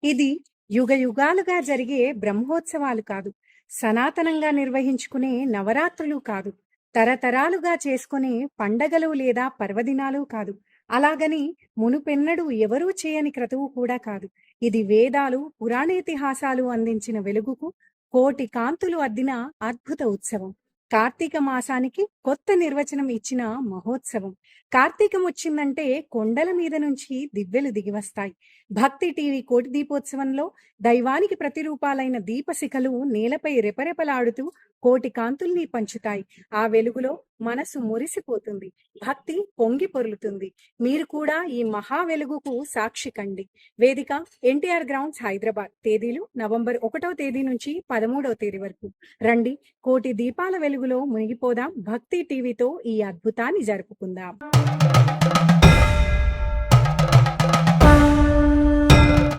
ఇది యుగ యుగాలుగా జరిగే బ్రహ్మోత్సవాలు కాదు. సనాతనంగా నిర్వహించుకునే నవరాత్రులు కాదు. తరతరాలుగా చేసుకునే పండగలు లేదా పర్వదినాలు కాదు. అలాగని మునుపెన్నడూ ఎవరూ చేయని క్రతువు కూడా కాదు. ఇది వేదాలు, పురాణేతిహాసాలు అందించిన వెలుగుకు కోటి కాంతులు అద్దిన అద్భుత ఉత్సవం. కార్తీక మాసానికి కొత్త నిర్వచనం ఇచ్చిన మహోత్సవం. కార్తీకం వచ్చిందంటే కొండల మీద నుంచి దివ్వెలు దిగివస్తాయి. భక్తి టీవీ కోటి దీపోత్సవంలో దైవానికి ప్రతిరూపాలైన దీపశిఖలు నేలపై రెపరెపలాడుతూ కోటి కాంతుల్ని పంచుతాయి. ఆ వెలుగులో మనసు మురిసిపోతుంది. భక్తి పొంగి పొర్లుతుంది. మీరు కూడా ఈ మహా వెలుగుకు సాక్షి కండి. వేదిక ఎన్టీఆర్ గ్రౌండ్స్, హైదరాబాద్. తేదీలు నవంబర్ 1వ తేదీ నుంచి 13వ తేదీ వరకు. రండి, కోటి దీపాల వెలుగులో మునిగిపోదాం. భక్తి టీవీతో ఈ అద్భుతాన్ని జరుపుకుందాం.